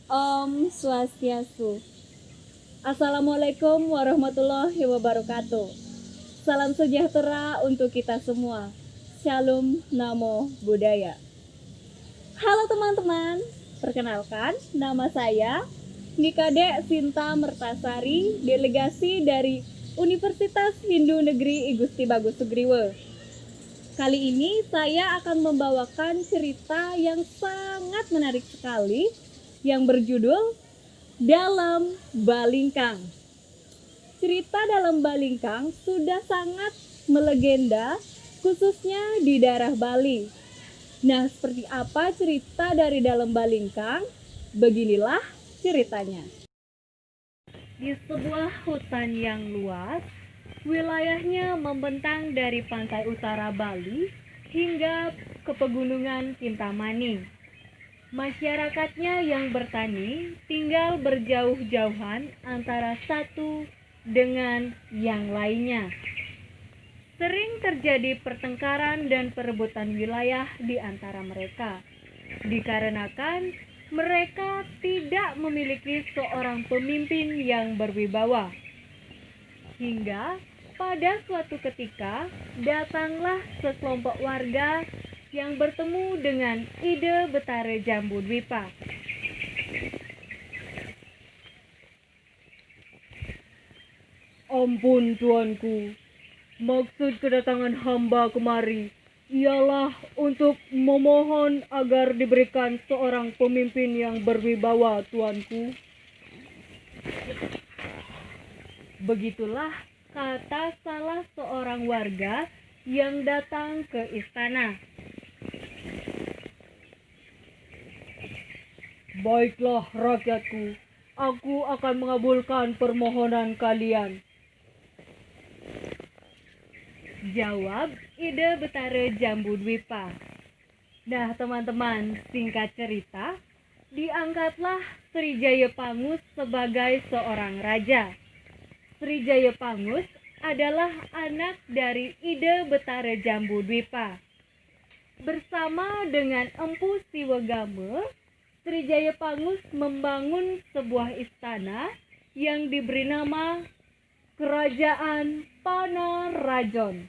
Om Swastiastu. Assalamualaikum warahmatullahi wabarakatuh. Salam sejahtera untuk kita semua. Shalom Namo Buddhaya. Halo teman-teman, perkenalkan nama saya Nikade Sinta Mertasari, delegasi dari Universitas Hindu Negeri I Gusti Bagus Sugriwe. Kali ini saya akan membawakan cerita yang sangat menarik sekali yang berjudul Dalam Balingkang. Cerita Dalam Balingkang sudah sangat melegenda, khususnya di daerah Bali. Nah, seperti apa cerita dari Dalam Balingkang? Beginilah ceritanya. Di sebuah hutan yang luas, wilayahnya membentang dari pantai utara Bali hingga ke pegunungan Kintamani. Masyarakatnya yang bertani tinggal berjauh-jauhan antara satu dengan yang lainnya. Sering terjadi pertengkaran dan perebutan wilayah di antara mereka, dikarenakan mereka tidak memiliki seorang pemimpin yang berwibawa. Hingga pada suatu ketika datanglah sekelompok warga yang bertemu dengan Ide Betara Jambudwipa. Ampun tuanku, maksud kedatangan hamba kemari ialah untuk memohon agar diberikan seorang pemimpin yang berwibawa, tuanku. Begitulah kata salah seorang warga yang datang ke istana. Baiklah rakyatku, aku akan mengabulkan permohonan kalian, jawab Ide Betara Jambudwipa. Nah teman-teman, singkat cerita, diangkatlah Sri Jayapangus sebagai seorang raja. Sri Jayapangus adalah anak dari Ide Betara Jambudwipa. Bersama dengan Empu Siwagama, Sri Jayapangus membangun sebuah istana yang diberi nama Kerajaan Panarajon.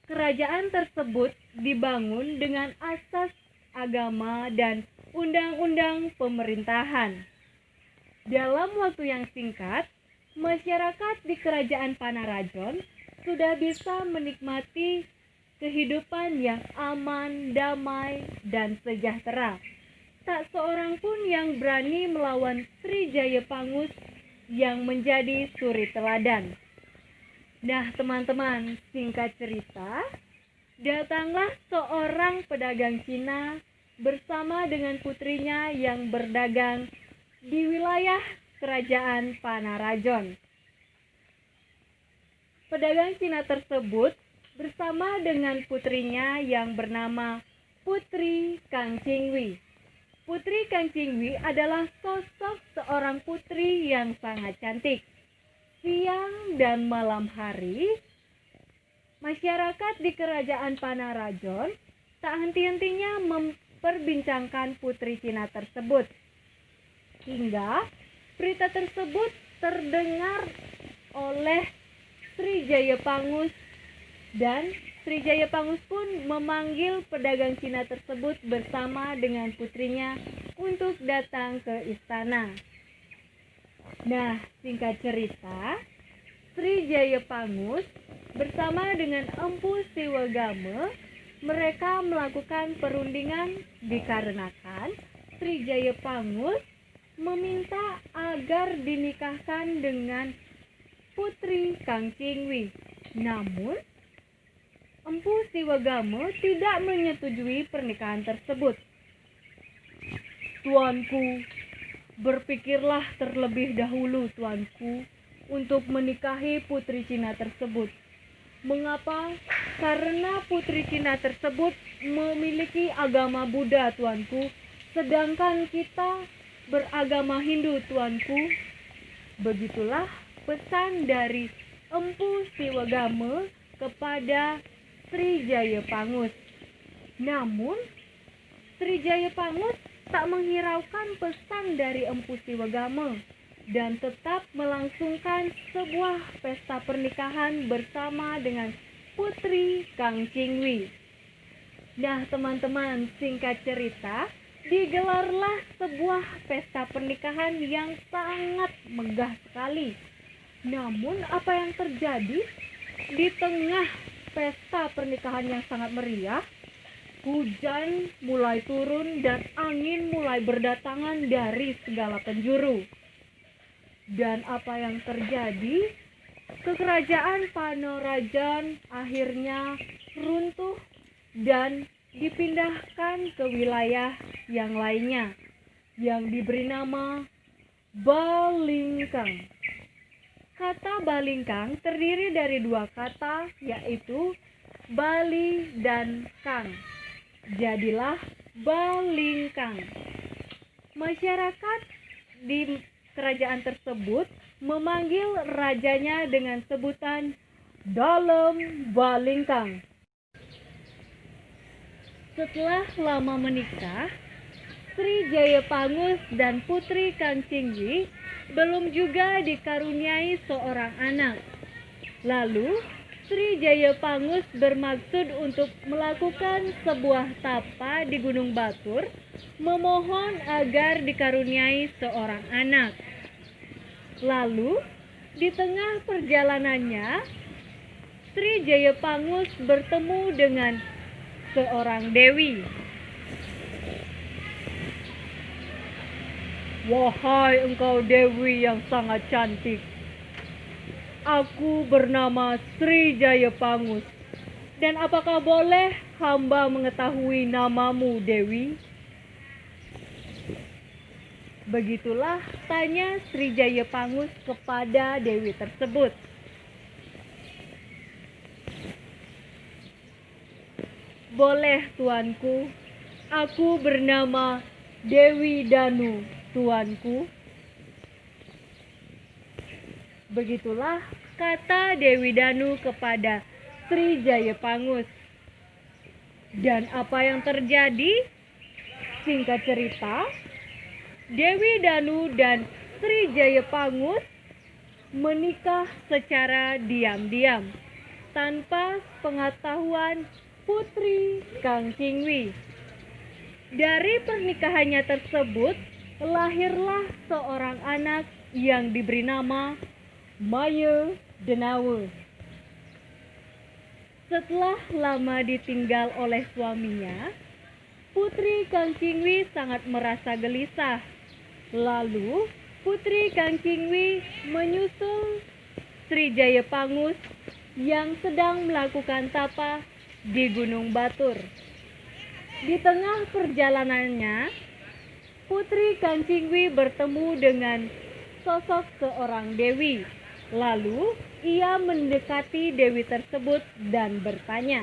Kerajaan tersebut dibangun dengan asas agama dan undang-undang pemerintahan. Dalam waktu yang singkat, masyarakat di Kerajaan Panarajon sudah bisa menikmati kehidupan yang aman, damai, dan sejahtera. Tak seorang pun yang berani melawan Sri Jayapangus yang menjadi suri teladan. Nah teman-teman, singkat cerita, datanglah seorang pedagang Cina bersama dengan putrinya yang berdagang di wilayah Kerajaan Panarajon. Pedagang Cina tersebut bersama dengan putrinya yang bernama Putri Kang Cingwi. Putri Kang Cingwi adalah sosok seorang putri yang sangat cantik. Siang dan malam hari, masyarakat di Kerajaan Panarajon tak henti-hentinya memperbincangkan putri Cina tersebut. Hingga berita tersebut terdengar oleh Sri Jayapangus dan Sri Jayapangus pun memanggil pedagang Cina tersebut bersama dengan putrinya untuk datang ke istana. Nah, singkat cerita, Sri Jayapangus bersama dengan Empu Siwagama, mereka melakukan perundingan dikarenakan Sri Jayapangus meminta agar dinikahkan dengan Putri Kang Cingwi. Namun, Empu Siwagama tidak menyetujui pernikahan tersebut. Tuanku, berpikirlah terlebih dahulu tuanku untuk menikahi putri Cina tersebut. Mengapa? Karena putri Cina tersebut memiliki agama Buddha tuanku, sedangkan kita beragama Hindu tuanku. Begitulah pesan dari Empu Siwagama kepada Sri Jayapangus. Namun, Sri Jayapangus tak menghiraukan pesan dari Empu Siwagama dan tetap melangsungkan sebuah pesta pernikahan bersama dengan Putri Kang Chingwi. Nah teman-teman, singkat cerita, digelarlah sebuah pesta pernikahan yang sangat megah sekali. Namun apa yang terjadi? Di tengah pesta pernikahan yang sangat meriah, hujan mulai turun dan angin mulai berdatangan dari segala penjuru. Dan apa yang terjadi? Kerajaan Panorajan akhirnya runtuh dan dipindahkan ke wilayah yang lainnya yang diberi nama Balingkang. Kata Balingkang terdiri dari dua kata, yaitu Bali dan Kang. Jadilah Balingkang. Masyarakat di kerajaan tersebut memanggil rajanya dengan sebutan Dalem Balingkang. Setelah lama menikah, Sri Jayapangus dan Putri Kang Chingwi belum juga dikaruniai seorang anak. Lalu, Sri Jayapangus bermaksud untuk melakukan sebuah tapa di Gunung Batur, memohon agar dikaruniai seorang anak. Lalu, di tengah perjalanannya, Sri Jayapangus bertemu dengan seorang dewi. Wahai engkau dewi yang sangat cantik, aku bernama Sri Jayapangus. Dan apakah boleh hamba mengetahui namamu, Dewi? Begitulah tanya Sri Jayapangus kepada dewi tersebut. Boleh, tuanku. Aku bernama Dewi Danu, tuanku. Begitulah kata Dewi Danu kepada Sri Jayapangus. Dan apa yang terjadi? Singkat cerita, Dewi Danu dan Sri Jayapangus menikah secara diam-diam tanpa pengetahuan Putri Kang Chingwi. Dari pernikahannya tersebut lahirlah seorang anak yang diberi nama Maya Denawa. Setelah lama ditinggal oleh suaminya, Putri Kang Chingwi sangat merasa gelisah. Lalu Putri Kang Chingwi menyusul Sri Jayapangus yang sedang melakukan tapa di Gunung Batur. Di tengah perjalanannya, Putri Kang Chingwi bertemu dengan sosok seorang dewi. Lalu ia mendekati dewi tersebut dan bertanya,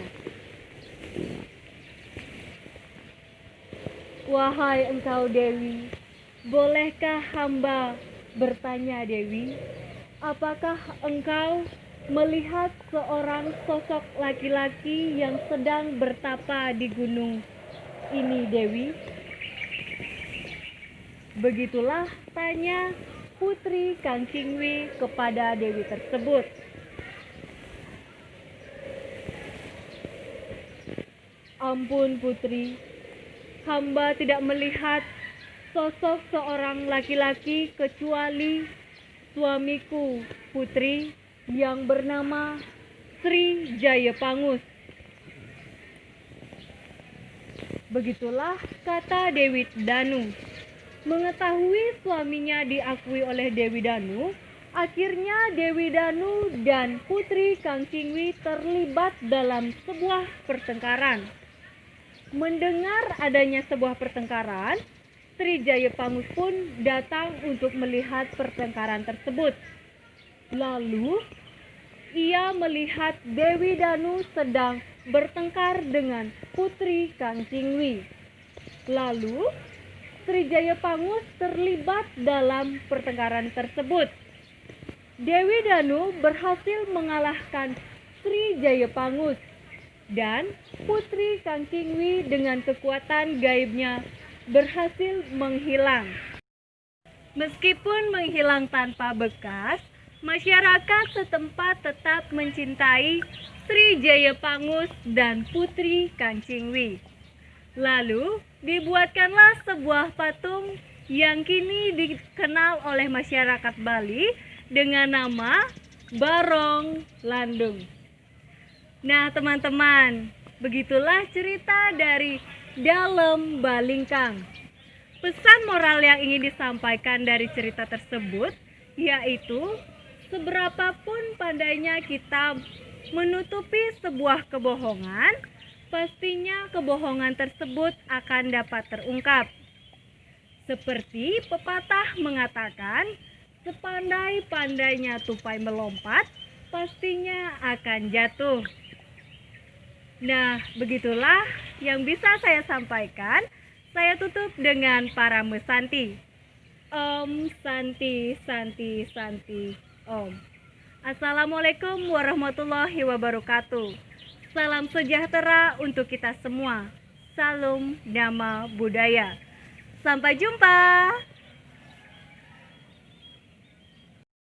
"Wahai engkau dewi, bolehkah hamba bertanya, Dewi? Apakah engkau melihat seorang sosok laki-laki yang sedang bertapa di gunung ini, Dewi?" Begitulah tanya Putri Kang Chingwi kepada dewi tersebut. "Ampun Putri, hamba tidak melihat sosok seorang laki-laki kecuali suamiku, Putri, yang bernama Sri Jayapangus." Begitulah kata Dewi Danu. Mengetahui suaminya diakui oleh Dewi Danu, akhirnya Dewi Danu dan Putri Kang Chingwi terlibat dalam sebuah pertengkaran. Mendengar adanya sebuah pertengkaran, Sri Jayapangus pun datang untuk melihat pertengkaran tersebut. Lalu, ia melihat Dewi Danu sedang bertengkar dengan Putri Kang Chingwi. Lalu, Sri Jayapangus terlibat dalam pertengkaran tersebut. Dewi Danu berhasil mengalahkan Sri Jayapangus dan Putri Kang Chingwi dengan kekuatan gaibnya berhasil menghilang. Meskipun menghilang tanpa bekas, masyarakat setempat tetap mencintai Sri Jayapangus dan Putri Kancingwi. Lalu dibuatkanlah sebuah patung yang kini dikenal oleh masyarakat Bali dengan nama Barong Landung. Nah teman-teman, begitulah cerita dari Dalem Balingkang. Pesan moral yang ingin disampaikan dari cerita tersebut yaitu seberapapun pandainya kita menutupi sebuah kebohongan, pastinya kebohongan tersebut akan dapat terungkap. Seperti pepatah mengatakan, sepandai-pandainya tupai melompat, pastinya akan jatuh. Nah, begitulah yang bisa saya sampaikan. Saya tutup dengan para mesanti. Om Santi Santi Santi Om. Assalamualaikum warahmatullahi wabarakatuh. Salam sejahtera untuk kita semua. Salam Dhamma Budaya. Sampai jumpa.